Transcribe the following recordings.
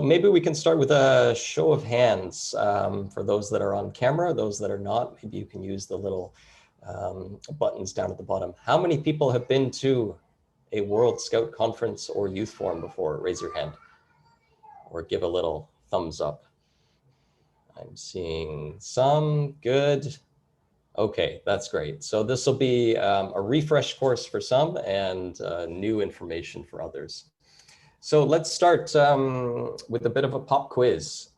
maybe we can start with a show of hands for those that are on camera, those that are not. Maybe you can use the little buttons down at the bottom. How many people have been to a World Scout conference or youth forum before? Raise your hand or give a little thumbs up. I'm seeing some. Good. Okay, that's great. So this will be a refresh course for some and new information for others. So let's start with a bit of a pop quiz.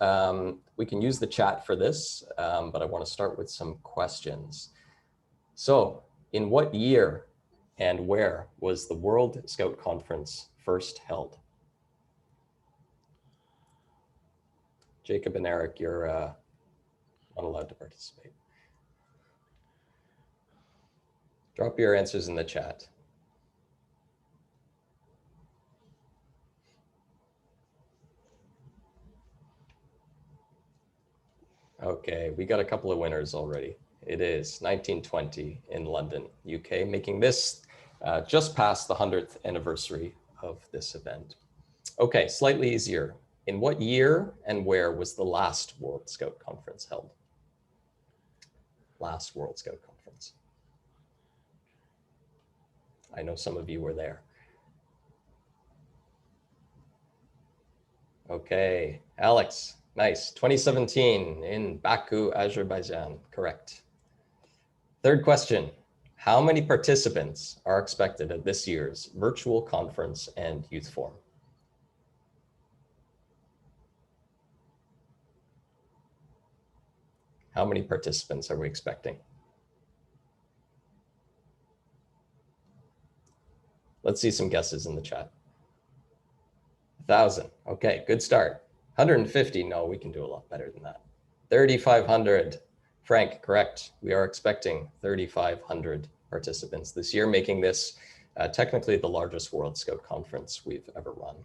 We can use the chat for this, but I want to start with some questions. So in what year and where was the World Scout Conference first held? Jacob and Eric, you're not allowed to participate. Drop your answers in the chat. Okay, we got a couple of winners already. It is 1920 in London, UK, making this just past the 100th anniversary of this event. Okay, slightly easier. In what year and where was the last World Scout Conference held? Last World Scout Conference. I know some of you were there. Okay, Alex, nice. 2017 in Baku, Azerbaijan, correct. Third question, how many participants are expected at this year's virtual conference and youth forum? How many participants are we expecting? Let's see some guesses in the chat. 1,000, okay, good start. 150, no, we can do a lot better than that. 3,500, Frank, correct. We are expecting 3,500 participants this year, making this technically the largest World Scout conference we've ever run.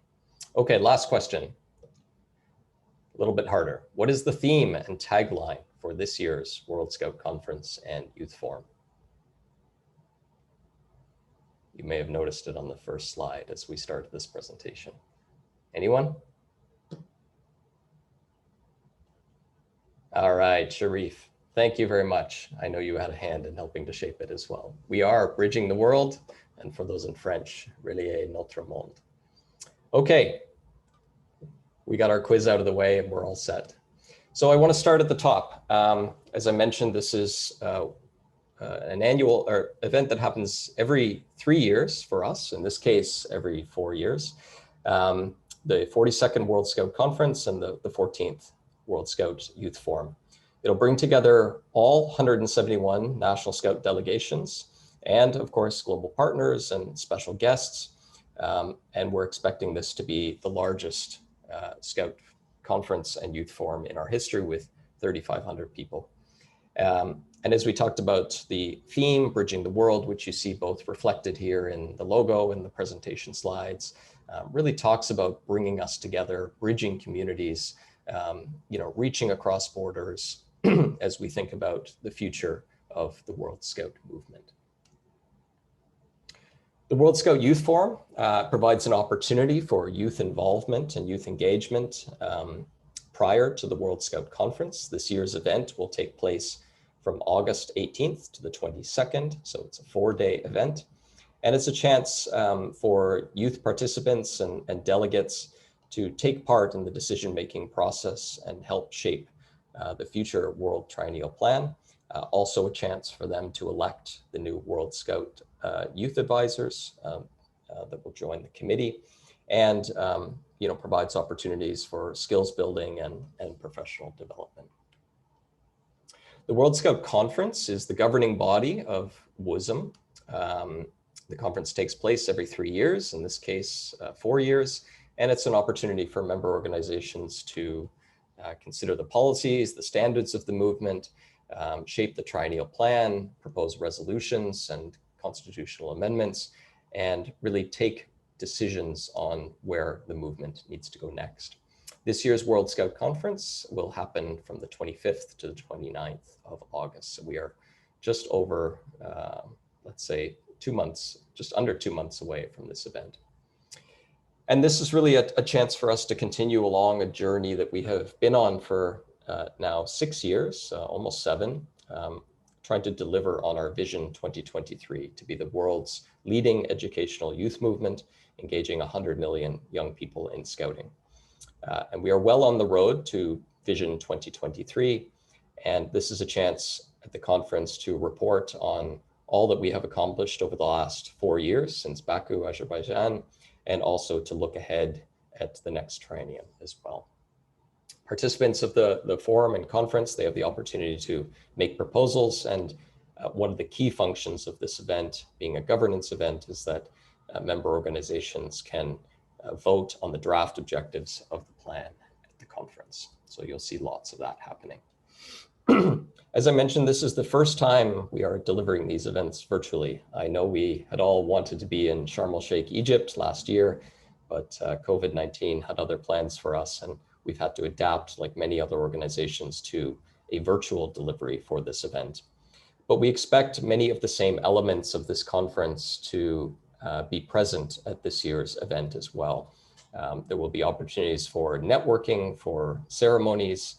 Okay, last question. A little bit harder. What is the theme and tagline for this year's World Scout Conference and Youth Forum? You may have noticed it on the first slide as we started this presentation. Anyone? All right, Sharif, thank you very much. I know you had a hand in helping to shape it as well. We are bridging the world, and for those in French, relier notre monde. Okay, we got our quiz out of the way and we're all set. So I want to start at the top. As I mentioned, this is an annual event that happens every 3 years for us, in this case, every 4 years. The 42nd World Scout Conference and the 14th World Scout Youth Forum. It'll bring together all 171 National Scout delegations and, of course, global partners and special guests. And we're expecting this to be the largest Scout conference and youth forum in our history with 3,500 people. And as we talked about the theme, Bridging the World, which you see both reflected here in the logo and the presentation slides, really talks about bringing us together, bridging communities, reaching across borders as we think about the future of the World Scout movement. The World Scout Youth Forum provides an opportunity for youth involvement and youth engagement prior to the World Scout Conference. This year's event will take place from August 18th to the 22nd, so it's a 4-day event. And it's a chance for youth participants and delegates to take part in the decision-making process and help shape the future World Triennial Plan. Also a chance for them to elect the new World Scout youth advisors that will join the committee, and provides opportunities for skills building and professional development. The World Scout Conference is the governing body of WSM. The conference takes place every 3 years, in this case, 4 years, and it's an opportunity for member organizations to consider the policies, the standards of the movement, shape the triennial plan, propose resolutions and constitutional amendments, and really take decisions on where the movement needs to go next. This year's World Scout Conference will happen from the 25th to the 29th of August. So we are just over, let's say, 2 months, just under 2 months away from this event. And this is really a chance for us to continue along a journey that we have been on for now 6 years, almost 7, trying to deliver on our Vision 2023 to be the world's leading educational youth movement, engaging 100 million young people in Scouting. And we are well on the road to Vision 2023. And this is a chance at the conference to report on all that we have accomplished over the last 4 years since Baku, Azerbaijan, and also to look ahead at the next triennium as well. Participants of the forum and conference, they have the opportunity to make proposals, and one of the key functions of this event, being a governance event, is that member organizations can vote on the draft objectives of the plan at the conference. So you'll see lots of that happening. As I mentioned, this is the first time we are delivering these events virtually. I know we had all wanted to be in Sharm el-Sheikh, Egypt last year, but COVID-19 had other plans for us, and we've had to adapt, like many other organizations, to a virtual delivery for this event. But we expect many of the same elements of this conference to be present at this year's event as well. There will be opportunities for networking, for ceremonies,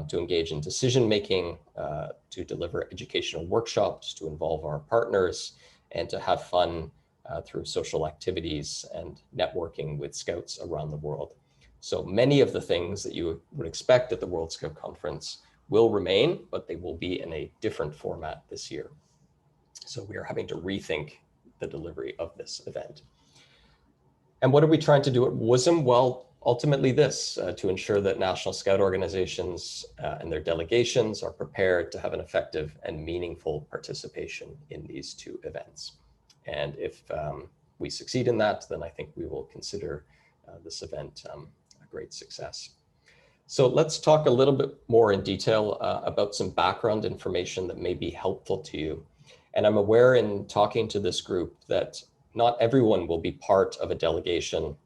to engage in decision-making, to deliver educational workshops, to involve our partners, and to have fun through social activities and networking with Scouts around the world. So many of the things that you would expect at the World Scout Conference will remain, but they will be in a different format this year. So we are having to rethink the delivery of this event. And what are we trying to do at WSM? Well, ultimately this, to ensure that National Scout organizations and their delegations are prepared to have an effective and meaningful participation in these 2 events. And if we succeed in that, then I think we will consider this event a great success. So let's talk a little bit more in detail about some background information that may be helpful to you. And I'm aware in talking to this group that not everyone will be part of a delegation,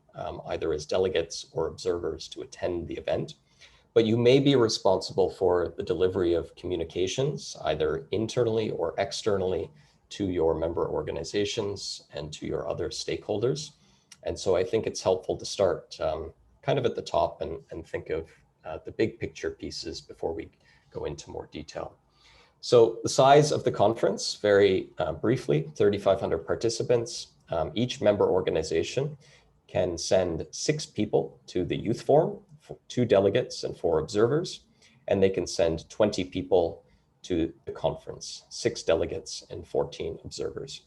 either as delegates or observers to attend the event, but you may be responsible for the delivery of communications, either internally or externally, to your member organizations and to your other stakeholders. And so I think it's helpful to start kind of at the top and think of the big picture pieces before we go into more detail. So the size of the conference, very briefly, 3,500 participants. Each member organization can send 6 people to the youth forum, 2 delegates and 4 observers, and they can send 20 people to the conference, 6 delegates and 14 observers.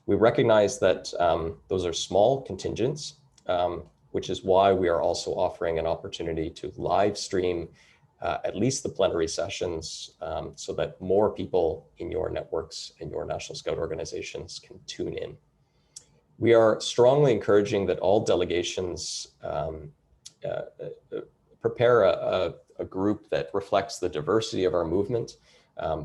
We recognize that those are small contingents, which is why we are also offering an opportunity to live stream at least the plenary sessions so that more people in your networks and your National Scout organizations can tune in. We are strongly encouraging that all delegations prepare a group that reflects the diversity of our movement,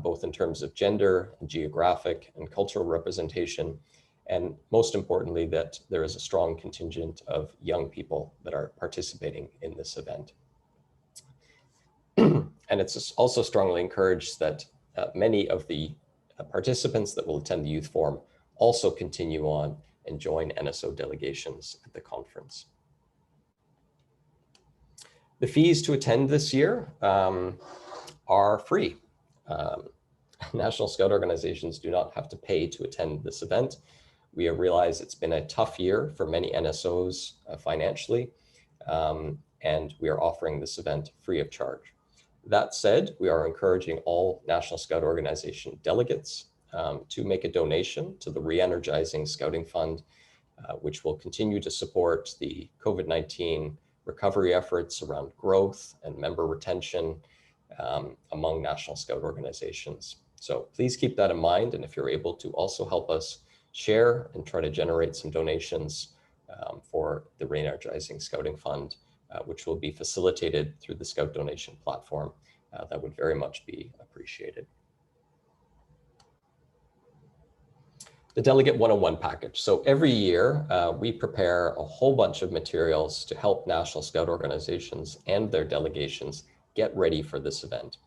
both in terms of gender, and geographic, and cultural representation, and most importantly, that there is a strong contingent of young people that are participating in this event. And it's also strongly encouraged that many of the participants that will attend the youth forum also continue on and join NSO delegations at the conference. The fees to attend this year are free. National Scout organizations do not have to pay to attend this event. We realize it's been a tough year for many NSOs financially, and we are offering this event free of charge. That said, we are encouraging all National Scout organization delegates to make a donation to the Re-Energizing Scouting Fund, which will continue to support the COVID-19 recovery efforts around growth and member retention among National Scout organizations. So please keep that in mind, and if you're able to also help us share and try to generate some donations for the Re-Energizing Scouting Fund, which will be facilitated through the Scout donation platform, that would very much be appreciated. The Delegate 101 package. So every year we prepare a whole bunch of materials to help National Scout organizations and their delegations get ready for this event.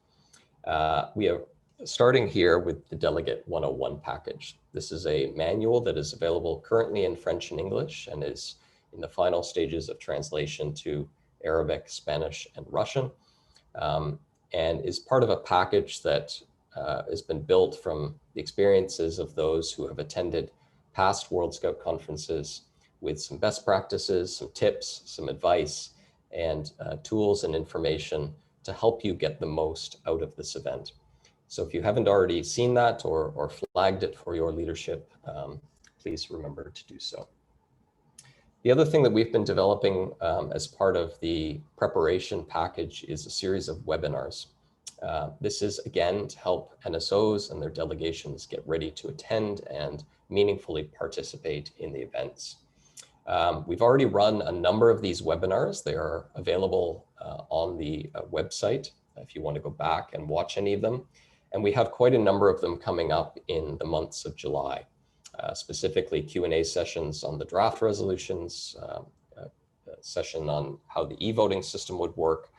We are starting here with the Delegate 101 package. This is a manual that is available currently in French and English and is in the final stages of translation to Arabic, Spanish, and Russian, and is part of a package that has been built from the experiences of those who have attended past World Scout conferences, with some best practices, some tips, some advice, and tools and information to help you get the most out of this event. So if you haven't already seen that or flagged it for your leadership, please remember to do so. The other thing that we've been developing as part of the preparation package is a series of webinars. This is, again, to help NSOs and their delegations get ready to attend and meaningfully participate in the events. We've already run a number of these webinars. They are available on the website if you want to go back and watch any of them. And we have quite a number of them coming up in the months of July, specifically Q&A sessions on the draft resolutions, a session on how the e-voting system would work.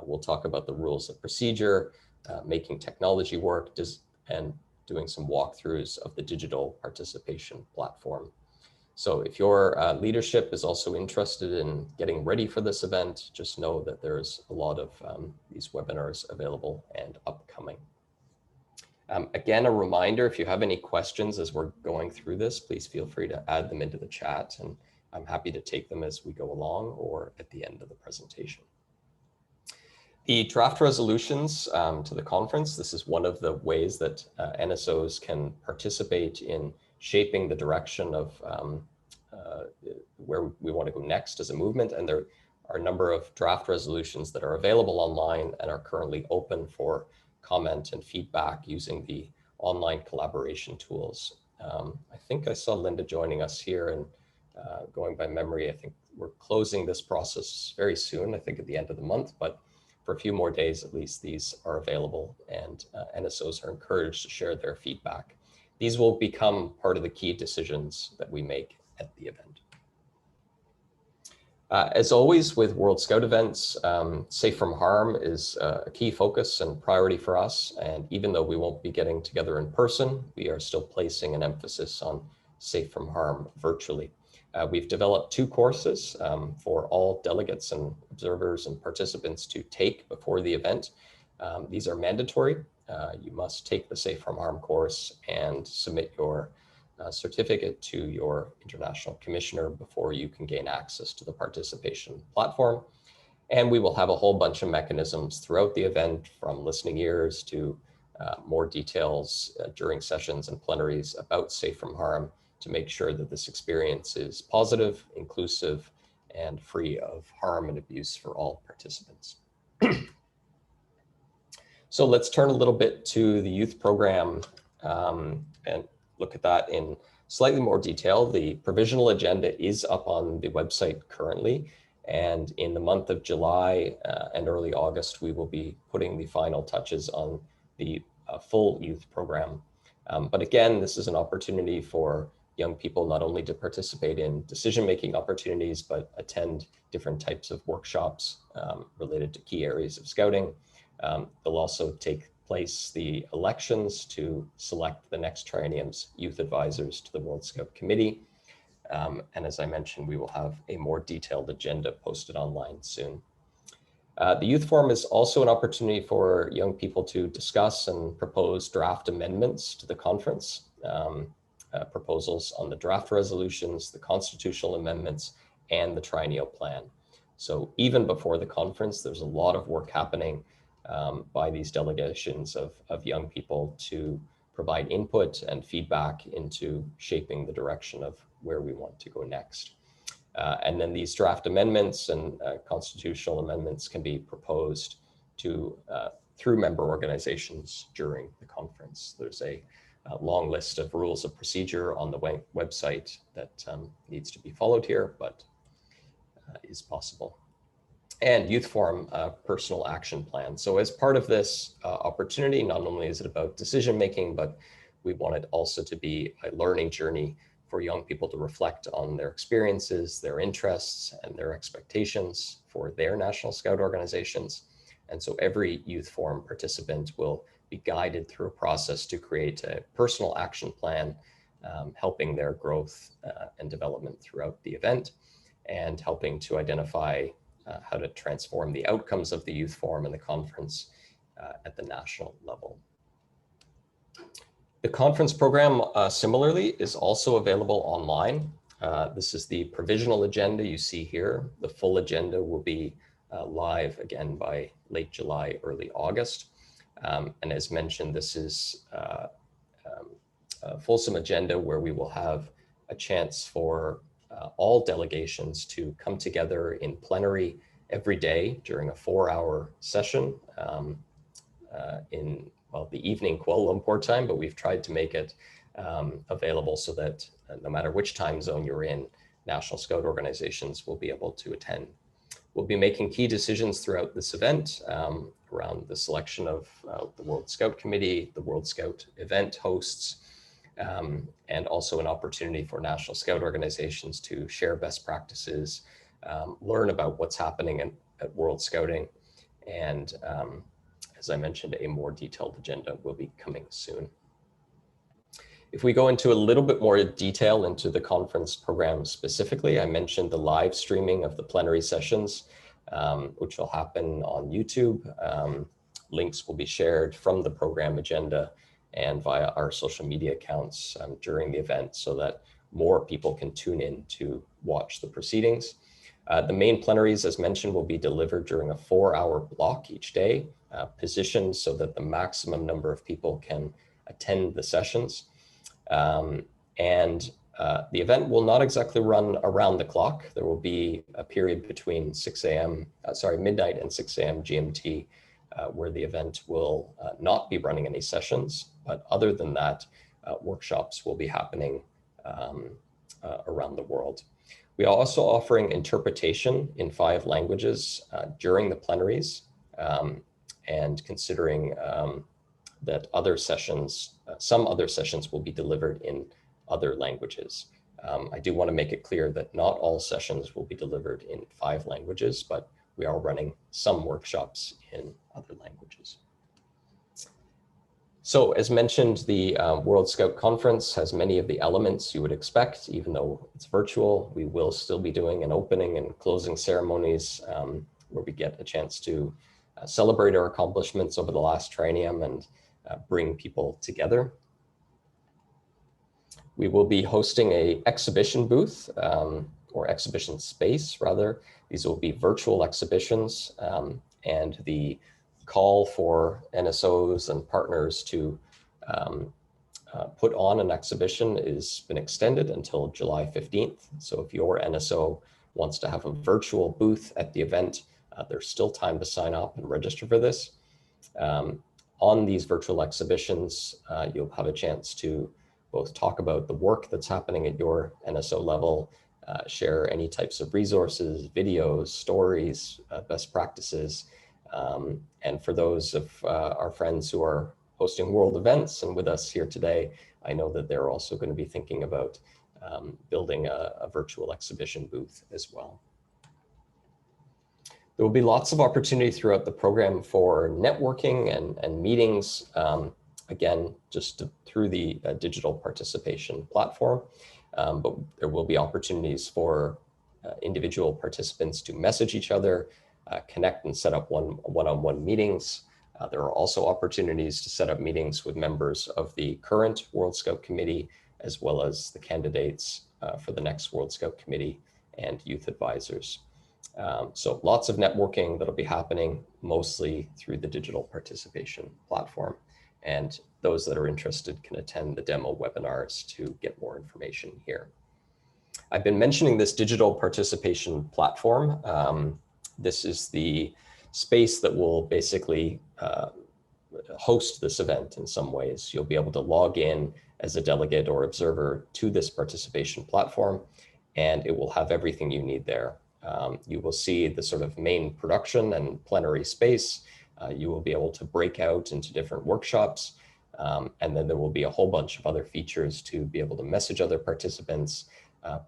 We'll talk about the rules of procedure, making technology work, and doing some walkthroughs of the digital participation platform. So if your leadership is also interested in getting ready for this event, just know that there's a lot of these webinars available and upcoming. Again, a reminder, if you have any questions as we're going through this, please feel free to add them into the chat, and I'm happy to take them as we go along or at the end of the presentation. The draft resolutions to the conference, this is one of the ways that NSOs can participate in shaping the direction of where we want to go next as a movement. And there are a number of draft resolutions that are available online and are currently open for comment and feedback using the online collaboration tools. I think I saw Linda joining us here, and going by memory, I think we're closing this process very soon, I think at the end of the month, but for a few more days at least, these are available, and NSOs are encouraged to share their feedback. These will become part of the key decisions that we make at the event. As always with World Scout events, safe from harm is a key focus and priority for us. And even though we won't be getting together in person, we are still placing an emphasis on safe from harm virtually. We've developed 2 courses for all delegates and observers and participants to take before the event. These are mandatory. You must take the safe from harm course and submit your certificate to your international commissioner before you can gain access to the participation platform. And we will have a whole bunch of mechanisms throughout the event, from listening ears to more details during sessions and plenaries about safe from harm, to make sure that this experience is positive, inclusive, and free of harm and abuse for all participants. So let's turn a little bit to the youth program and look at that in slightly more detail. The provisional agenda is up on the website currently, and in the month of July and early August, we will be putting the final touches on the full youth program. But again, this is an opportunity for young people not only to participate in decision-making opportunities, but attend different types of workshops related to key areas of scouting. There'll also take place the elections to select the next triennium's youth advisors to the World Scout Committee. And as I mentioned, we will have a more detailed agenda posted online soon. The Youth Forum is also an opportunity for young people to discuss and propose draft amendments to the conference, proposals on the draft resolutions, the constitutional amendments, and the triennial plan. So even before the conference, there's a lot of work happening by these delegations of young people to provide input and feedback into shaping the direction of where we want to go next. And then these draft amendments and constitutional amendments can be proposed to through member organizations during the conference. There's a long list of rules of procedure on the website that needs to be followed here, but is possible. And Youth Forum personal action plan. So as part of this opportunity, not only is it about decision making, but we want it also to be a learning journey for young people to reflect on their experiences, their interests, and their expectations for their National Scout organizations. And so every Youth Forum participant will be guided through a process to create a personal action plan, helping their growth and development throughout the event. and helping to identify how to transform the outcomes of the Youth Forum and the conference at the national level. The conference program, similarly, is also available online. This is the provisional agenda you see here. The full agenda will be live again by late July, early August. And as mentioned, this is a fulsome agenda where we will have a chance for all delegations to come together in plenary every day during a 4-hour session in, well, the evening Kuala Lumpur time, but we've tried to make it available so that no matter which time zone you're in, National Scout organizations will be able to attend. We'll be making key decisions throughout this event around the selection of the World Scout Committee, the World Scout event hosts, and also an opportunity for National Scout organizations to share best practices, learn about what's happening at World Scouting, and as I mentioned, a more detailed agenda will be coming soon. If we go into a little bit more detail into the conference program specifically, I mentioned the live streaming of the plenary sessions, which will happen on YouTube. Links will be shared from the program agenda and via our social media accounts during the event so that more people can tune in to watch the proceedings. The main plenaries, as mentioned, will be delivered during a 4-hour block each day, positioned so that the maximum number of people can attend the sessions. The event will not exactly run around the clock. There will be a period between midnight and 6 a.m. GMT, where the event will not be running any sessions. But other than that, workshops will be happening around the world. We are also offering interpretation in 5 languages during the plenaries, and considering that other sessions, some other sessions will be delivered in other languages. I do want to make it clear that not all sessions will be delivered in 5 languages, but we are running some workshops in other languages. So as mentioned, the World Scout Conference has many of the elements you would expect. Even though it's virtual, we will still be doing an opening and closing ceremonies where we get a chance to celebrate our accomplishments over the last triennium and bring people together. We will be hosting an exhibition booth, or exhibition space rather. These will be virtual exhibitions, and the call for NSOs and partners to put on an exhibition has been extended until July 15th. So if your NSO wants to have a virtual booth at the event, there's still time to sign up and register for this. On these virtual exhibitions, you'll have a chance to both talk about the work that's happening at your NSO level, share any types of resources, videos, stories, best practices. And for those of our friends who are hosting world events and with us here today, I know that they're also going to be thinking about building a virtual exhibition booth as well. There will be lots of opportunity throughout the program for networking and meetings, again, just through the digital participation platform. But there will be opportunities for individual participants to message each other, connect and set up one-on-one meetings. There are also opportunities to set up meetings with members of the current World Scout Committee, as well as the candidates for the next World Scout Committee and youth advisors. So lots of networking that'll be happening mostly through the digital participation platform. And those that are interested can attend the demo webinars to get more information here. I've been mentioning this digital participation platform. This is the space that will basically host this event in some ways. You'll be able to log in as a delegate or observer to this participation platform, and it will have everything you need there. You will see the sort of main production and plenary space. You will be able to break out into different workshops, and then there will be a whole bunch of other features to be able to message other participants,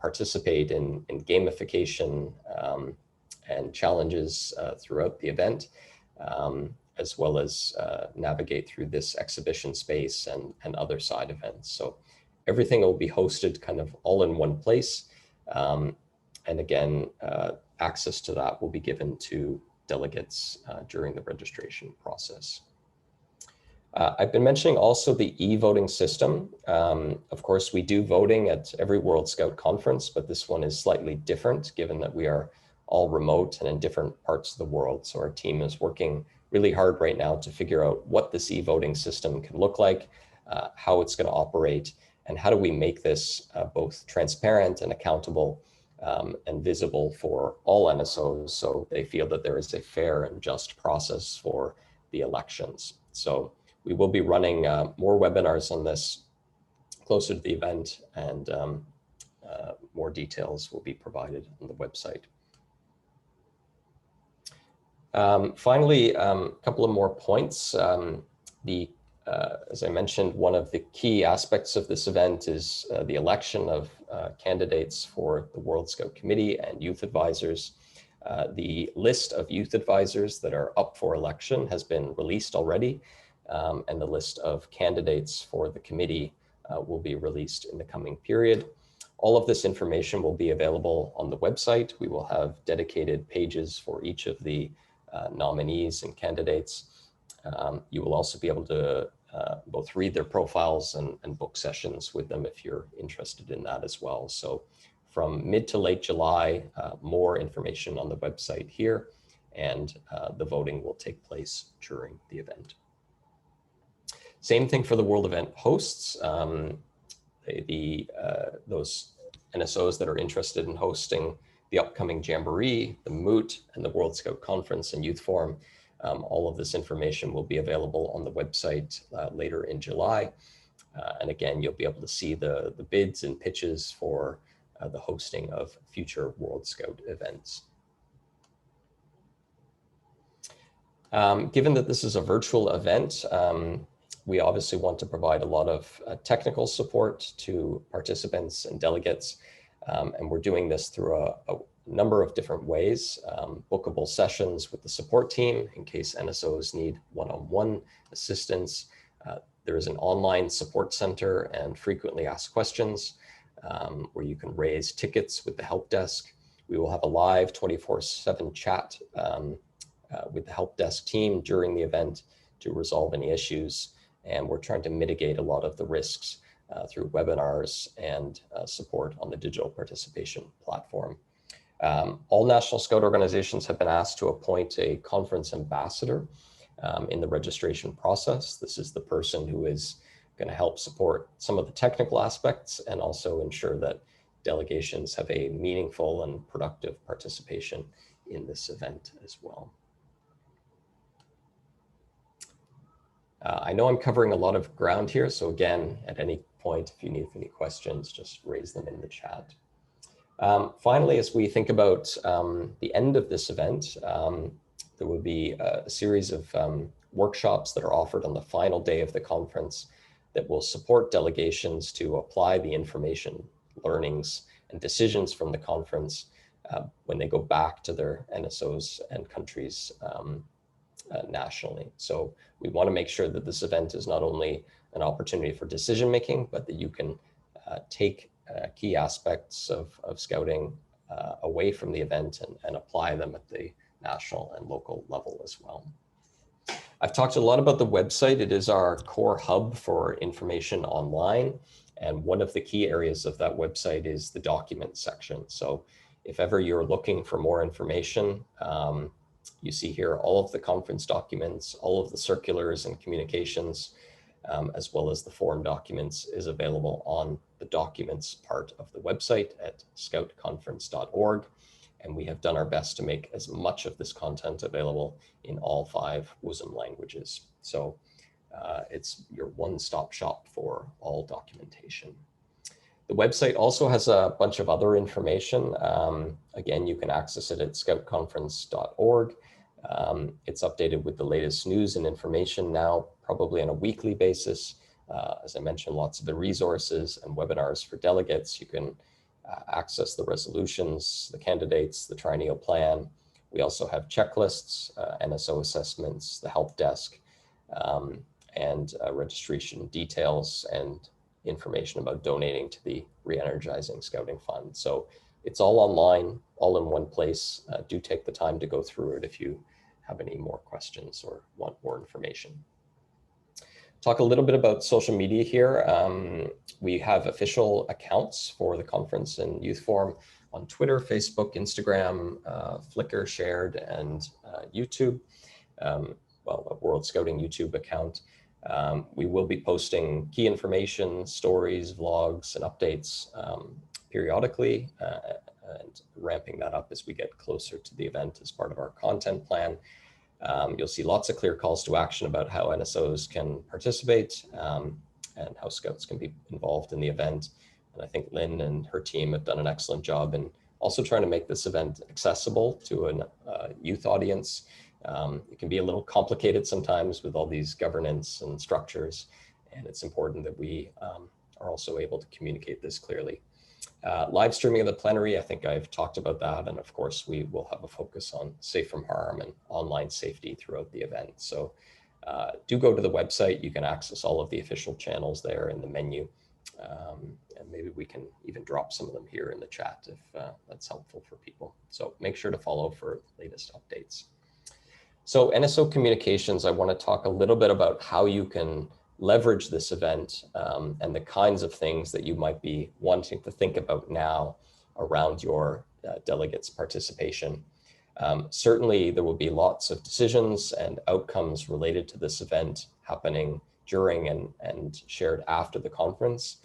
participate in gamification and challenges throughout the event, as well as navigate through this exhibition space and other side events. So everything will be hosted kind of all in one place. And again, access to that will be given to delegates during the registration process. I've been mentioning also the e-voting system. Of course, we do voting at every World Scout conference, but this one is slightly different given that we are all remote and in different parts of the world. So our team is working really hard right now to figure out what this e-voting system can look like, how it's going to operate, and how do we make this both transparent and accountable and visible for all NSOs so they feel that there is a fair and just process for the elections. So we will be running more webinars on this closer to the event, and more details will be provided on the website. Finally, a couple of more points. As I mentioned, one of the key aspects of this event is the election of candidates for the World Scout Committee and youth advisors. The list of youth advisors that are up for election has been released already, and the list of candidates for the committee will be released in the coming period. All of this information will be available on the website. We will have dedicated pages for each of the nominees and candidates. You will also be able to both read their profiles and book sessions with them if you're interested in that as well. So from mid to late July, more information on the website here, and the voting will take place during the event. Same thing for the World Event hosts. Those NSOs that are interested in hosting the upcoming Jamboree, the Moot, and the World Scout Conference and Youth Forum, all of this information will be available on the website later in July. And again, you'll be able to see the bids and pitches for the hosting of future World Scout events. Given that this is a virtual event, we obviously want to provide a lot of technical support to participants and delegates. And we're doing this through a number of different ways. Bookable sessions with the support team in case NSOs need one-on-one assistance. There is an online support center and frequently asked questions where you can raise tickets with the help desk. We will have a live 24/7 chat with the help desk team during the event to resolve any issues. And we're trying to mitigate a lot of the risks through webinars and support on the digital participation platform. All National Scout organizations have been asked to appoint a conference ambassador in the registration process. This is the person who is going to help support some of the technical aspects and also ensure that delegations have a meaningful and productive participation in this event as well. I know I'm covering a lot of ground here, so again, at any point, if you need any questions, just raise them in the chat. Finally, as we think about the end of this event, there will be a series of workshops that are offered on the final day of the conference that will support delegations to apply the information, learnings, and decisions from the conference when they go back to their NSOs and countries nationally. So we want to make sure that this event is not only an opportunity for decision making, but that you can take key aspects of scouting away from the event and apply them at the national and local level as well. I've talked a lot about the website. It is our core hub for information online. And one of the key areas of that website is the document section. So if ever you're looking for more information, you see here all of the conference documents, all of the circulars and communications, as well as the forum documents is available on the documents part of the website at scoutconference.org. And we have done our best to make as much of this content available in all 5 WUSM languages. So it's your one-stop shop for all documentation. The website also has a bunch of other information. Again, you can access it at scoutconference.org. It's updated with the latest news and information now, probably on a weekly basis. As I mentioned, lots of the resources and webinars for delegates. You can access the resolutions, the candidates, the triennial plan. We also have checklists, NSO assessments, the help desk, and registration details and information about donating to the Re-Energizing Scouting Fund. So It's all online, all in one place. Do take the time to go through it if you have any more questions or want more information. Talk a little bit about social media here. We have official accounts for the conference and Youth Forum on Twitter, Facebook, Instagram, Flickr shared, and YouTube. Well, a World Scouting YouTube account. We will be posting key information, stories, vlogs, and updates periodically, and ramping that up as we get closer to the event as part of our content plan. You'll see lots of clear calls to action about how NSOs can participate and how Scouts can be involved in the event. And I think Lynn and her team have done an excellent job in also trying to make this event accessible to a youth audience. It can be a little complicated sometimes with all these governance and structures, and it's important that we are also able to communicate this clearly. Live streaming of the plenary, I think I've talked about that. And of course, we will have a focus on safe from harm and online safety throughout the event. So do go to the website. You can access all of the official channels there in the menu. And maybe we can even drop some of them here in the chat if that's helpful for people. So make sure to follow for latest updates. So NSO Communications, I want to talk a little bit about how you can leverage this event and the kinds of things that you might be wanting to think about now around your delegates' participation. Certainly, there will be lots of decisions and outcomes related to this event happening during and shared after the conference.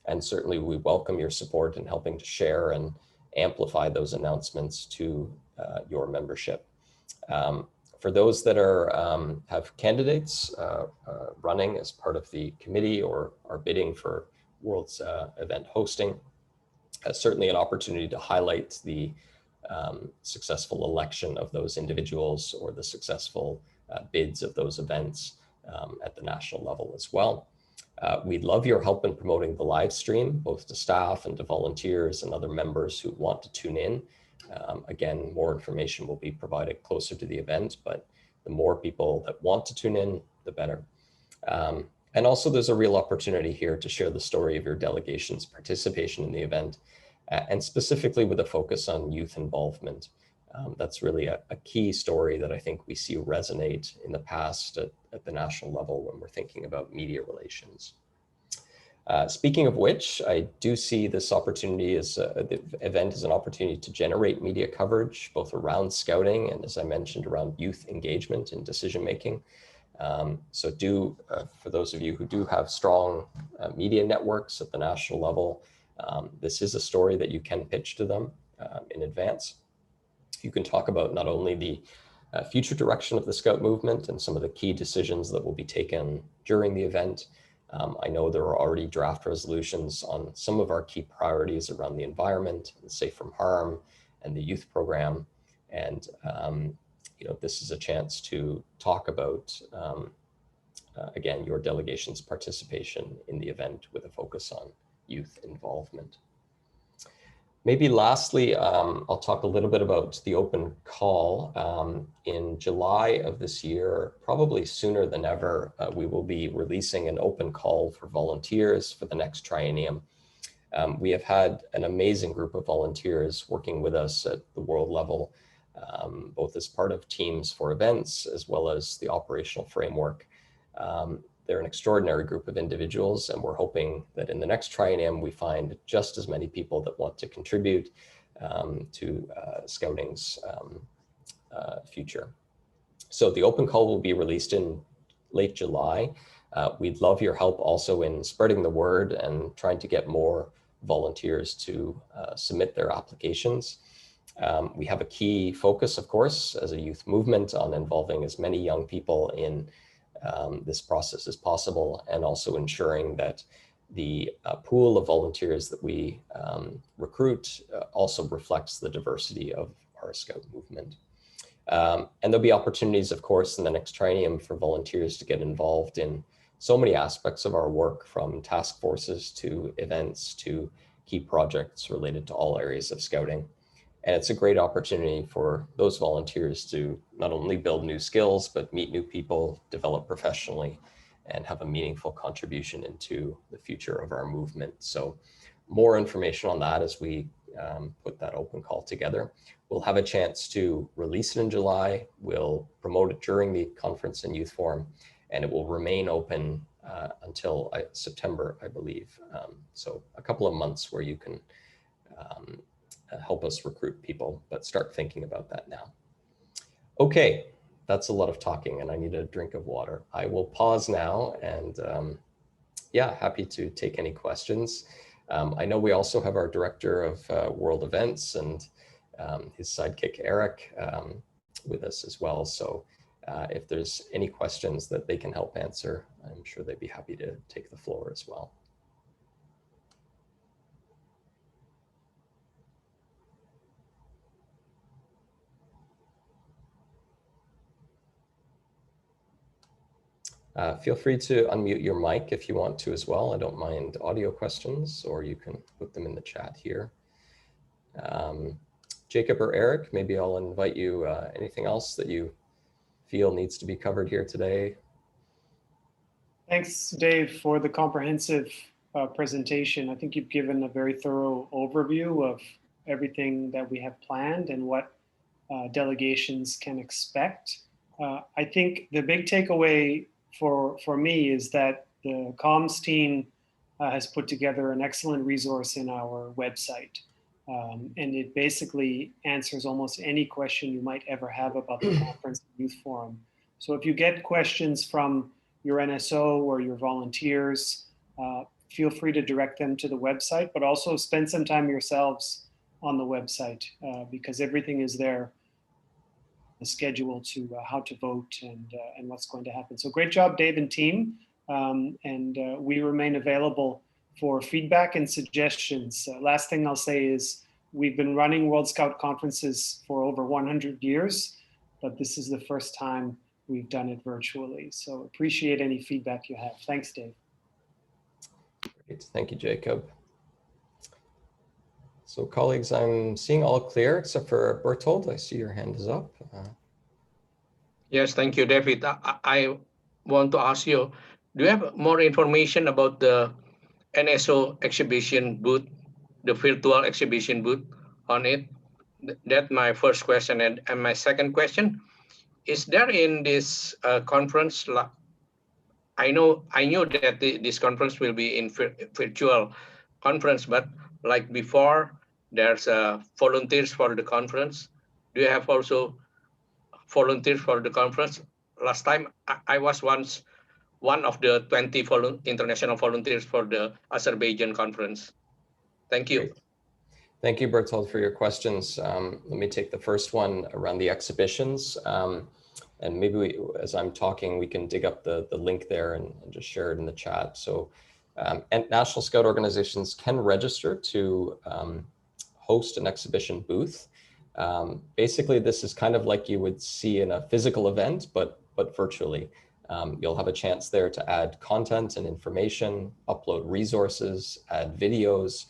And certainly, we welcome your support in helping to share and amplify those announcements to your membership. For those that have candidates running as part of the committee or are bidding for World's event hosting, certainly an opportunity to highlight the successful election of those individuals or the successful bids of those events at the national level as well. We'd love your help in promoting the live stream, both to staff and to volunteers and other members who want to tune in. Again, more information will be provided closer to the event, but the more people that want to tune in, the better. And also there's a real opportunity here to share the story of your delegation's participation in the event, and specifically with a focus on youth involvement. That's really a key story that I think we see resonate in the past at the national level when we're thinking about media relations. Speaking of which, I do see this opportunity as the event as an opportunity to generate media coverage, both around Scouting and, as I mentioned, around youth engagement and decision-making. So for those of you who do have strong media networks at the national level, this is a story that you can pitch to them in advance. You can talk about not only the future direction of the Scout movement and some of the key decisions that will be taken during the event. I know there are already draft resolutions on some of our key priorities around the environment, and safe from harm, and the youth program. And this is a chance to talk about, again, your delegation's participation in the event with a focus on youth involvement. Maybe lastly, I'll talk a little bit about the open call. In July of this year, probably sooner than ever, we will be releasing an open call for volunteers for the next triennium. We have had an amazing group of volunteers working with us at the world level, both as part of teams for events, as well as the operational framework. They're an extraordinary group of individuals, and we're hoping that in the next triennium, we find just as many people that want to contribute to Scouting's future. So the open call will be released in late July. We'd love your help also in spreading the word and trying to get more volunteers to submit their applications. We have a key focus, of course, as a youth movement on involving as many young people in this process as possible, and also ensuring that the pool of volunteers that we recruit also reflects the diversity of our Scout movement. And there'll be opportunities, of course, in the next triennium for volunteers to get involved in so many aspects of our work, from task forces to events to key projects related to all areas of Scouting. And it's a great opportunity for those volunteers to not only build new skills, but meet new people, develop professionally, and have a meaningful contribution into the future of our movement. So more information on that as we put that open call together. We'll have a chance to release it in July. We'll promote it during the conference and youth forum, and it will remain open until September, I believe. So a couple of months where you can help us recruit people, but start thinking about that now. Okay, that's a lot of talking and I need a drink of water. I will pause now and yeah, happy to take any questions. I know we also have our director of world events and his sidekick, Eric, with us as well. So if there's any questions that they can help answer, I'm sure they'd be happy to take the floor as well. Feel free to unmute your mic if you want to as well. I don't mind audio questions, or you can put them in the chat here. Jacob or Eric, maybe I'll invite you. Anything else that you feel needs to be covered here today? Thanks, Dave, for the comprehensive presentation. I think you've given a very thorough overview of everything that we have planned and what delegations can expect. I think the big takeaway for me is that the comms team has put together an excellent resource in our website. And it basically answers almost any question you might ever have about the conference and youth forum. So if you get questions from your NSO or your volunteers, feel free to direct them to the website, but also spend some time yourselves on the website because everything is there, the schedule to how to vote and what's going to happen. So great job, Dave and team. And we remain available for feedback and suggestions. Last thing I'll say is we've been running World Scout conferences for over 100 years, but this is the first time we've done it virtually. So appreciate any feedback you have. Thanks, Dave. Great, thank you, Jacob. So colleagues, I'm seeing all clear except for Bertold. I see your hand is up. Yes, thank you, David. I want to ask you, do you have more information about the NSO exhibition booth, the virtual exhibition booth on it? That's my first question. And my second question, is there in this conference, I knew that this conference will be in virtual conference, but like before, there's volunteers for the conference. Do you have also volunteers for the conference? Last time I was once one of the 20 international volunteers for the Azerbaijan conference. Thank you. Great. Thank you, Bertold, for your questions. Let me take the first one around the exhibitions. And maybe as I'm talking, we can dig up the link there and just share it in the chat. So and National Scout organizations can register to host an exhibition booth. Basically, this is kind of like you would see in a physical event, but virtually. You'll have a chance there to add content and information, upload resources, add videos,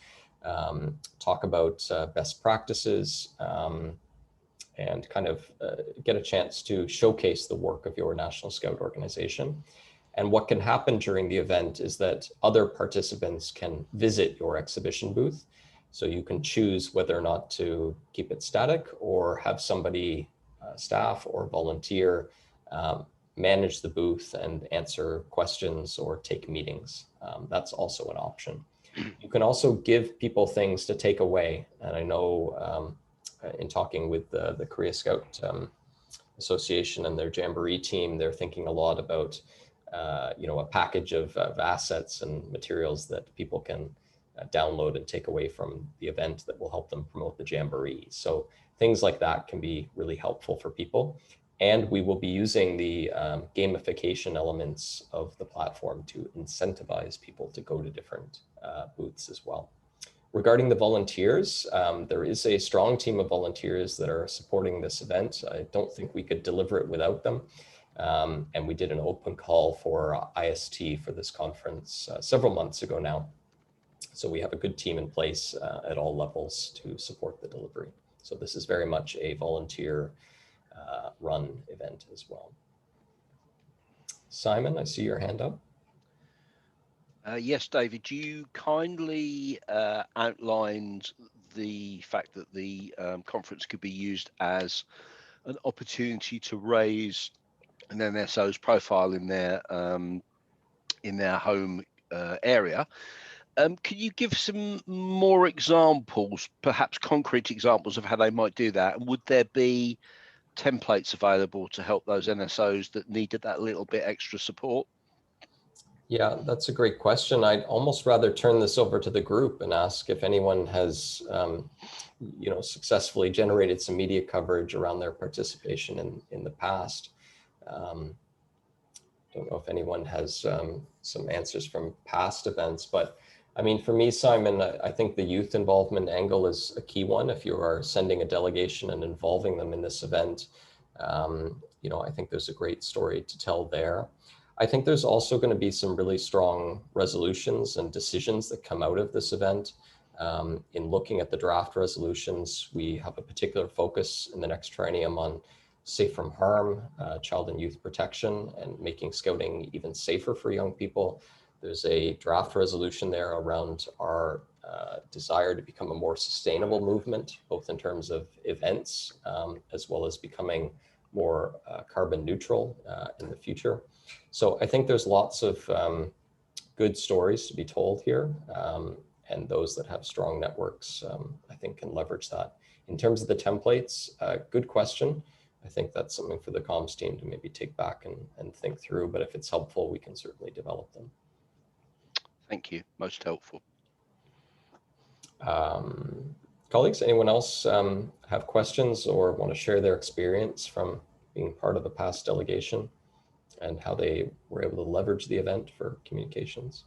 talk about best practices, and kind of get a chance to showcase the work of your National Scout organization. And what can happen during the event is that other participants can visit your exhibition booth. So you can choose whether or not to keep it static or have somebody, staff or volunteer, manage the booth and answer questions or take meetings. That's also an option. You can also give people things to take away. And I know in talking with the Korea Scout Association and their Jamboree team, they're thinking a lot about a package of assets and materials that people can download and take away from the event that will help them promote the Jamboree. So things like that can be really helpful for people. And we will be using the gamification elements of the platform to incentivize people to go to different booths as well. Regarding the volunteers, there is a strong team of volunteers that are supporting this event. I don't think we could deliver it without them. And we did an open call for IST for this conference several months ago now. So we have a good team in place at all levels to support the delivery. So this is very much a volunteer run event as well. Simon, I see your hand up. Yes, David, you kindly outlined the fact that the conference could be used as an opportunity to raise an NSO's profile in their home area. Can you give some more examples, perhaps concrete examples of how they might do that? And would there be templates available to help those NSOs that needed that little bit extra support? Yeah, that's a great question. I'd almost rather turn this over to the group and ask if anyone has, successfully generated some media coverage around their participation in the past. Don't know if anyone has some answers from past events, but I mean, for me, Simon, I think the youth involvement angle is a key one. If you are sending a delegation and involving them in this event, I think there's a great story to tell there. I think there's also going to be some really strong resolutions and decisions that come out of this event. In looking at the draft resolutions, we have a particular focus in the next triennium on safe from harm, child and youth protection, and making scouting even safer for young people. There's a draft resolution there around our desire to become a more sustainable movement, both in terms of events, as well as becoming more carbon neutral in the future. So I think there's lots of good stories to be told here, and those that have strong networks, I think, can leverage that. In terms of the templates, good question. I think that's something for the comms team to maybe take back and think through, but if it's helpful, we can certainly develop them. Thank you, most helpful. Colleagues, anyone else have questions or want to share their experience from being part of a past delegation and how they were able to leverage the event for communications?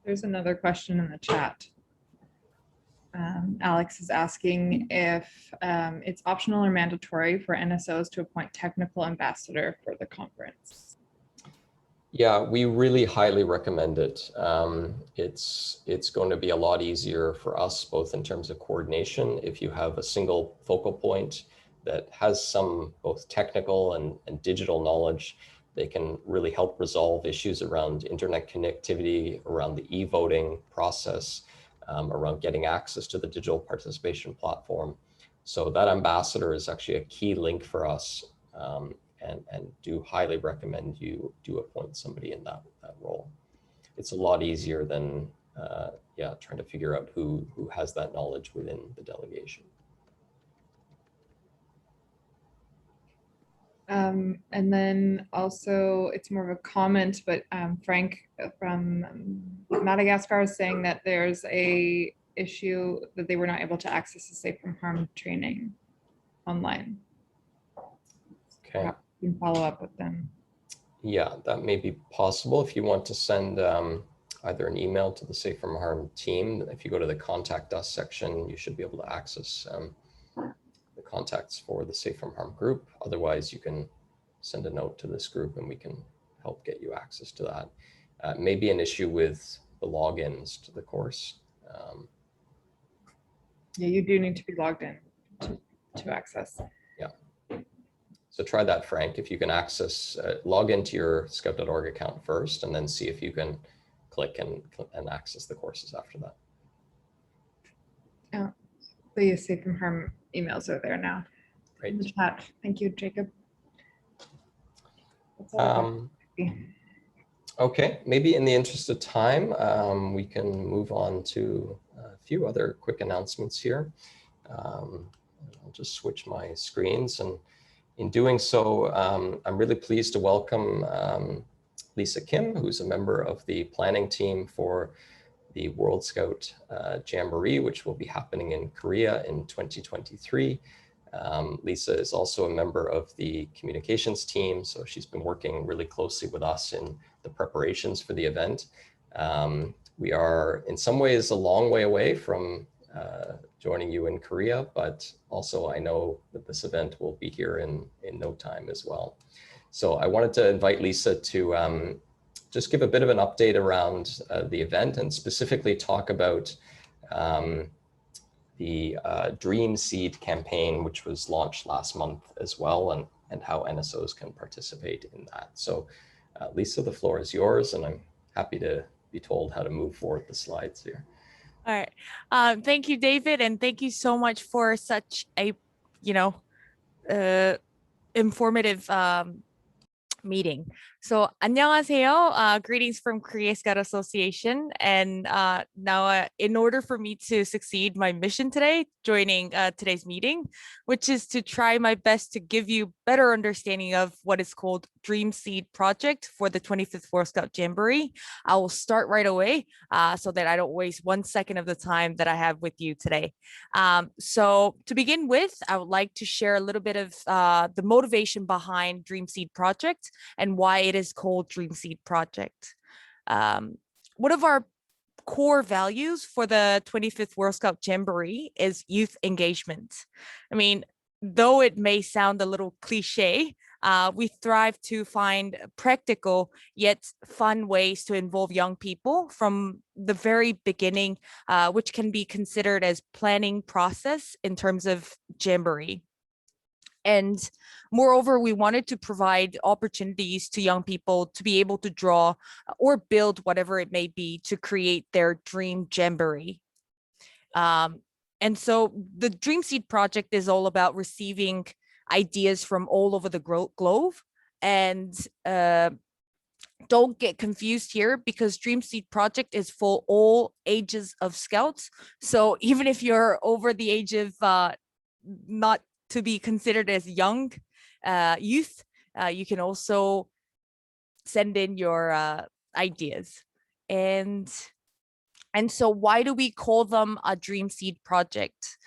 There's another question in the chat. Alex is asking if it's optional or mandatory for NSOs to appoint technical ambassador for the conference. Yeah, we really highly recommend it. It's going to be a lot easier for us, both in terms of coordination, if you have a single focal point that has some both technical and digital knowledge. They can really help resolve issues around internet connectivity, around the e-voting process, around getting access to the digital participation platform. So that ambassador is actually a key link for us, and do highly recommend you do appoint somebody in that role. It's a lot easier than trying to figure out who has that knowledge within the delegation. And then also, it's more of a comment, but Frank from Madagascar is saying that there's a issue that they were not able to access the safe from harm training online. Okay. Perhaps you can follow up with them. Yeah, that may be possible. If you want to send either an email to the Safe from Harm team, if you go to the Contact Us section, you should be able to access the contacts for the Safe from Harm group. Otherwise, you can send a note to this group and we can help get you access to that. Maybe an issue with the logins to the course. Yeah, you do need to be logged in to access. Yeah. So try that, Frank. If you can access, log into your scout.org account first, and then see if you can click and access the courses after that. Yeah, the Safe from Harm emails are there now. Great. In the chat. Thank you, Jacob. That's all okay, maybe in the interest of time, we can move on to a few other quick announcements here. I'll just switch my screens, and in doing so, I'm really pleased to welcome Lisa Kim, who's a member of the planning team for the World Scout Jamboree, which will be happening in Korea in 2023. Lisa is also a member of the communications team, so she's been working really closely with us in the preparations for the event. We are in some ways a long way away from joining you in Korea, but also I know that this event will be here in no time as well. So I wanted to invite Lisa to just give a bit of an update around the event, and specifically talk about the Dream Seed campaign, which was launched last month as well, and how NSOs can participate in that. So Lisa, the floor is yours, and I'm happy to be told how to move forward the slides here. All right. Thank you, David, and thank you so much for such a, informative meeting. So 안녕하세요. Greetings from Korea Scout Association. And now in order for me to succeed my mission today, joining today's meeting, which is to try my best to give you better understanding of what is called Dream Seed Project for the 25th World Scout Jamboree, I will start right away so that I don't waste 1 second of the time that I have with you today. So to begin with, I would like to share a little bit of the motivation behind Dream Seed Project and why it is called Dream Seed Project. One of our core values for the 25th World Scout Jamboree is youth engagement. I mean, though it may sound a little cliche, we thrive to find practical yet fun ways to involve young people from the very beginning, which can be considered as planning process in terms of Jamboree. And moreover, we wanted to provide opportunities to young people to be able to draw or build whatever it may be to create their dream jamboree. And so the Dream Seed Project is all about receiving ideas from all over the globe. And don't get confused here, because Dream Seed Project is for all ages of Scouts. So even if you're over the age of not to be considered as young youth, you can also send in your ideas. And so why do we call them a Dream Seed Project?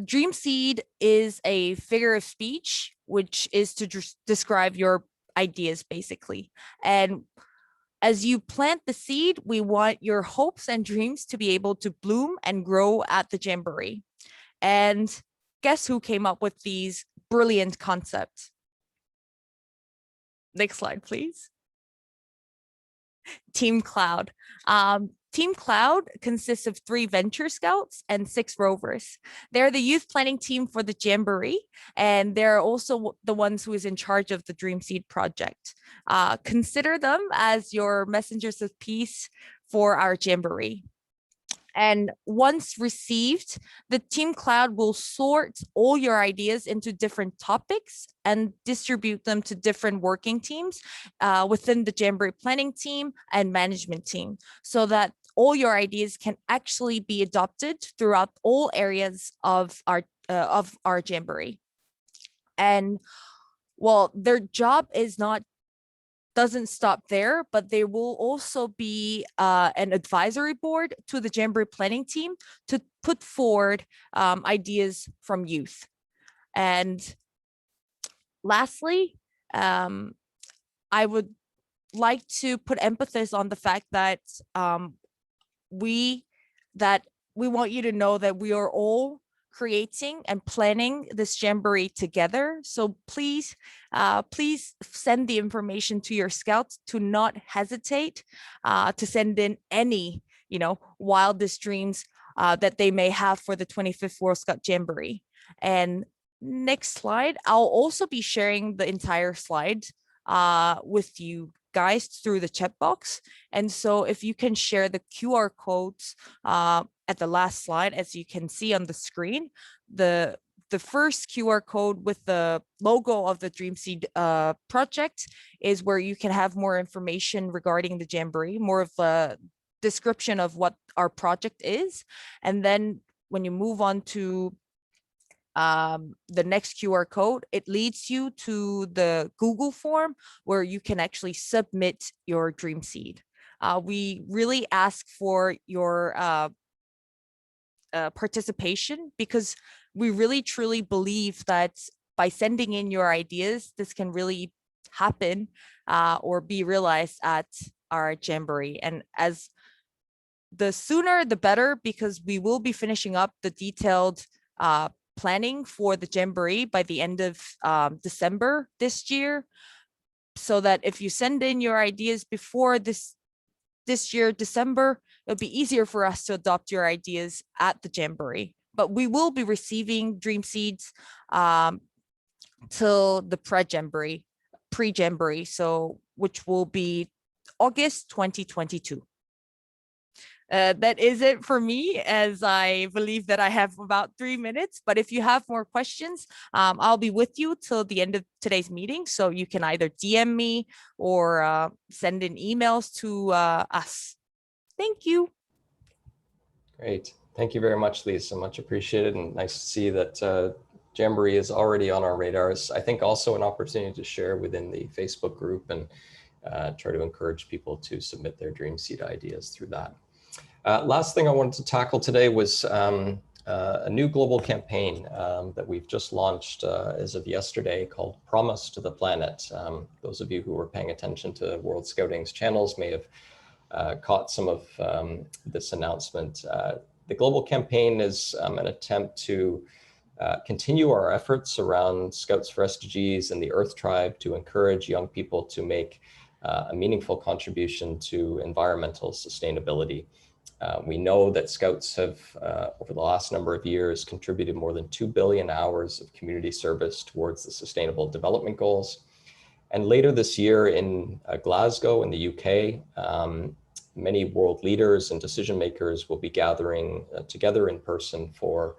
Dream Seed is a figure of speech, which is to describe your ideas, basically. And as you plant the seed, we want your hopes and dreams to be able to bloom and grow at the Jamboree. And guess who came up with these brilliant concepts? Next slide, please. Team Cloud. Team Cloud consists of 3 Venture Scouts and 6 Rovers. They're the youth planning team for the Jamboree, and they're also the ones who is in charge of the Dream Seed Project. Consider them as your messengers of peace for our Jamboree. And once received, the Team Cloud will sort all your ideas into different topics and distribute them to different working teams within the Jamboree planning team and management team, so that all your ideas can actually be adopted throughout all areas of our Jamboree. And well, their job doesn't stop there, but there will also be an advisory board to the Jamboree planning team to put forward ideas from youth. And lastly, I would like to put emphasis on the fact that we want you to know that we are all creating and planning this Jamboree together. So please send the information to your scouts. To not hesitate to send in any, wildest dreams that they may have for the 25th World Scout Jamboree. And next slide, I'll also be sharing the entire slide with you guys through the chat box. And so if you can share the QR codes at the last slide, as you can see on the screen, the first QR code with the logo of the Dream Seed project is where you can have more information regarding the Jamboree, more of a description of what our project is. And then when you move on to the next QR code, it leads you to the Google form where you can actually submit your Dream Seed. We really ask for your participation, because we really truly believe that by sending in your ideas, this can really happen or be realized at our Jamboree. And as the sooner the better, because we will be finishing up the detailed planning for the Jamboree by the end of December this year, so that if you send in your ideas before this year, December, it'll be easier for us to adopt your ideas at the Jamboree. But we will be receiving Dream Seeds till the pre-Jamboree, so which will be August 2022. that is it for me, as I believe that I have about 3 minutes. But if you have more questions, I'll be with you till the end of today's meeting. So you can either DM me or send in emails to us. Thank you. Great. Thank you very much, Lisa. Much appreciated, and nice to see that Jamboree is already on our radars. I think also an opportunity to share within the Facebook group and try to encourage people to submit their Dream Seed ideas through that. Last thing I wanted to tackle today was a new global campaign that we've just launched as of yesterday called Promise to the Planet. Those of you who were paying attention to World Scouting's channels may have caught some of this announcement. The global campaign is an attempt to continue our efforts around Scouts for SDGs and the Earth Tribe to encourage young people to make a meaningful contribution to environmental sustainability. We know that Scouts have, over the last number of years, contributed more than 2 billion hours of community service towards the Sustainable Development Goals. And later this year in Glasgow in the UK, many world leaders and decision makers will be gathering together in person for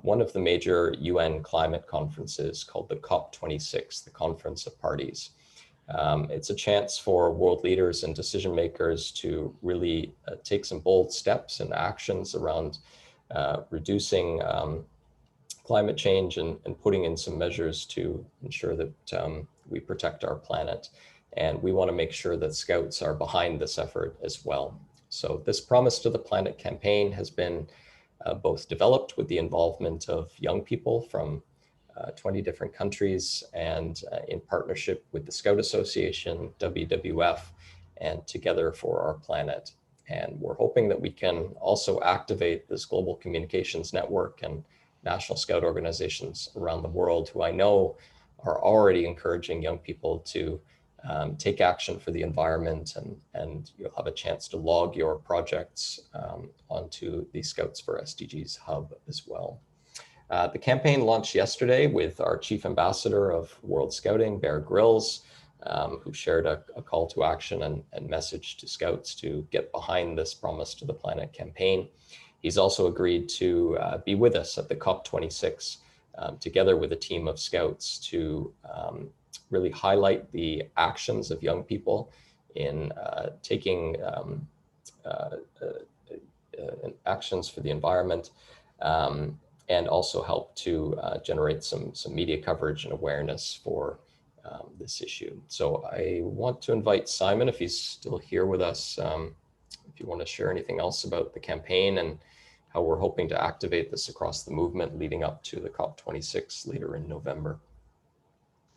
one of the major UN climate conferences called the COP26, the Conference of Parties. It's a chance for world leaders and decision makers to really take some bold steps and actions around reducing climate change and putting in some measures to ensure that we protect our planet. And we want to make sure that Scouts are behind this effort as well. So this Promise to the Planet campaign has been both developed with the involvement of young people from 20 different countries and in partnership with the Scout Association, WWF, and Together for Our Planet. And we're hoping that we can also activate this global communications network and National Scout organizations around the world who I know are already encouraging young people to take action for the environment, and you'll have a chance to log your projects onto the Scouts for SDGs hub as well. The campaign launched yesterday with our Chief Ambassador of World Scouting, Bear Grylls, who shared a call to action and message to Scouts to get behind this Promise to the Planet campaign. He's also agreed to be with us at the COP26 together with a team of Scouts to really highlight the actions of young people in taking actions for the environment, and also help to generate some media coverage and awareness for this issue. So I want to invite Simon, if he's still here with us, if you want to share anything else about the campaign and how we're hoping to activate this across the movement leading up to the COP26 later in November.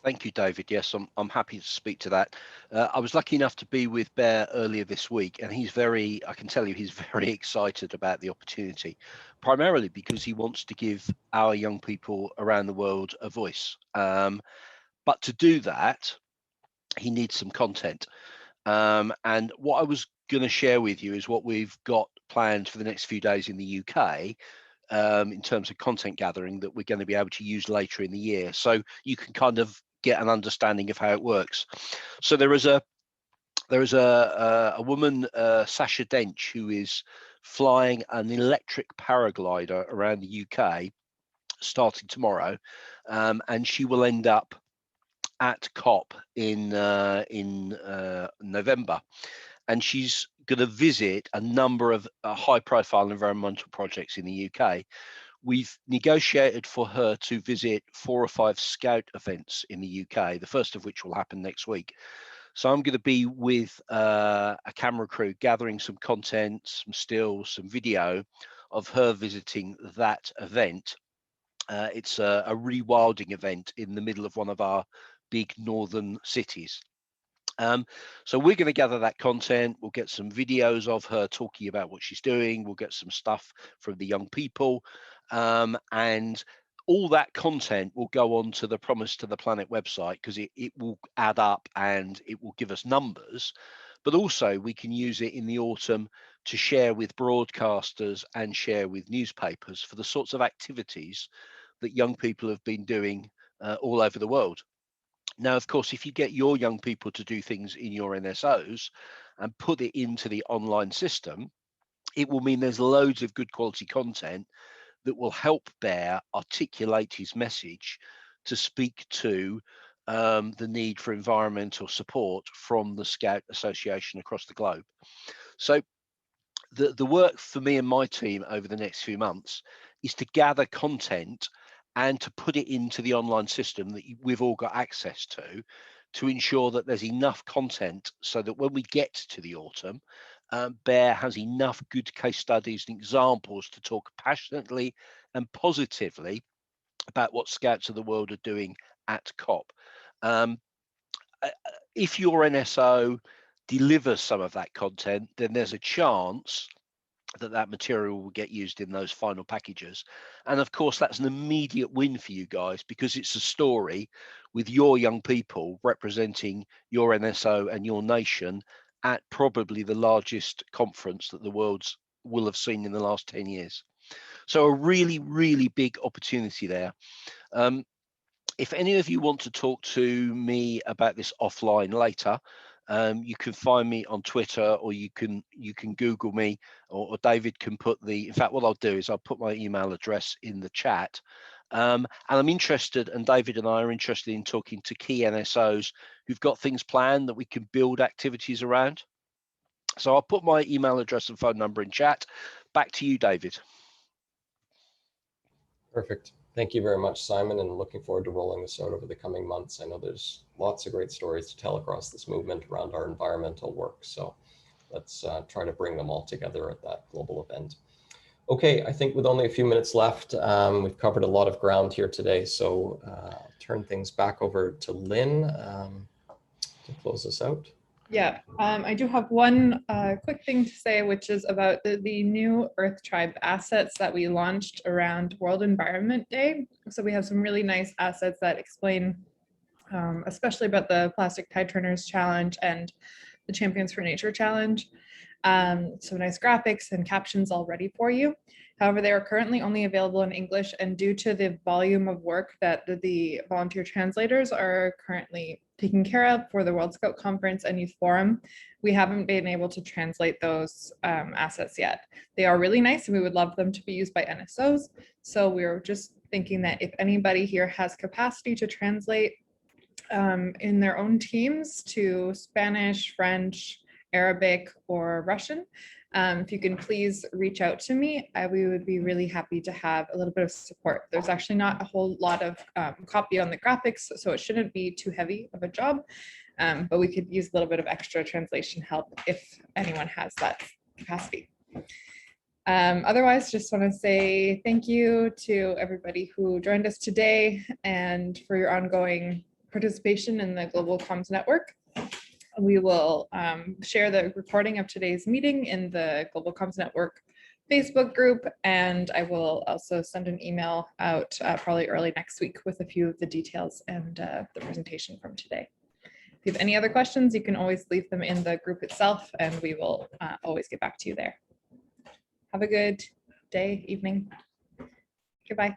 Thank you, David. Yes, I'm happy to speak to that. I was lucky enough to be with Bear earlier this week, and I can tell you he's very excited about the opportunity, primarily because he wants to give our young people around the world a voice. But to do that, he needs some content. And what I was going to share with you is what we've got planned for the next few days in the UK. In terms of content gathering that we're going to be able to use later in the year, so you can kind of get an understanding of how it works. So there is a woman, Sasha Dench, who is flying an electric paraglider around the UK starting tomorrow, and she will end up at COP in November, and she's going to visit a number of high-profile environmental projects in the UK. We've negotiated for her to visit 4 or 5 Scout events in the UK, the first of which will happen next week. So I'm going to be with a camera crew gathering some content, some stills, some video of her visiting that event. It's a rewilding event in the middle of one of our big northern cities. So we're going to gather that content. We'll get some videos of her talking about what she's doing. We'll get some stuff from the young people. And all that content will go on to the Promise to the Planet website, because it will add up and it will give us numbers. But also we can use it in the autumn to share with broadcasters and share with newspapers for the sorts of activities that young people have been doing all over the world. Now, of course, if you get your young people to do things in your NSOs and put it into the online system, it will mean there's loads of good quality content that will help Bear articulate his message to speak to the need for environmental support from the Scout Association across the globe. So the work for me and my team over the next few months is to gather content and to put it into the online system that we've all got access to ensure that there's enough content so that when we get to the autumn, Bear has enough good case studies and examples to talk passionately and positively about what Scouts of the World are doing at COP. If your NSO delivers some of that content, then there's a chance that material will get used in those final packages. And of course, that's an immediate win for you guys because it's a story with your young people representing your NSO and your nation at probably the largest conference that the world's will have seen in the last 10 years. So a really, really big opportunity there. If any of you want to talk to me about this offline later, you can find me on Twitter, or you can Google me, or David can put in fact, what I'll do is I'll put my email address in the chat. And I'm interested, and David and I are interested in talking to key NSOs who've got things planned that we can build activities around. So I'll put my email address and phone number in chat. Back to you, David. Perfect. Thank you very much, Simon, and looking forward to rolling this out over the coming months. I know there's lots of great stories to tell across this movement around our environmental work. So let's try to bring them all together at that global event. Okay, I think with only a few minutes left, we've covered a lot of ground here today. So I'll turn things back over to Lynn to close us out. Yeah, I do have one quick thing to say, which is about the new Earth Tribe assets that we launched around World Environment Day. So we have some really nice assets that explain, especially about the Plastic Tide Turners Challenge and the Champions for Nature Challenge. So nice graphics and captions all ready for you. However, they are currently only available in English, and due to the volume of work that the volunteer translators are currently taking care of for the World Scout Conference and Youth Forum, we haven't been able to translate those assets yet. They are really nice and we would love them to be used by NSOs. So we're just thinking that if anybody here has capacity to translate in their own teams to Spanish, French, Arabic, or Russian, if you can please reach out to me, we would be really happy to have a little bit of support. There's actually not a whole lot of copy on the graphics, so it shouldn't be too heavy of a job, but we could use a little bit of extra translation help if anyone has that capacity. Otherwise, just want to say thank you to everybody who joined us today and for your ongoing participation in the Global Comms Network. We will share the recording of today's meeting in the Global Comms Network Facebook group, and I will also send an email out probably early next week with a few of the details and the presentation from today. If you have any other questions, you can always leave them in the group itself, and we will always get back to you there. Have a good day, evening. Goodbye.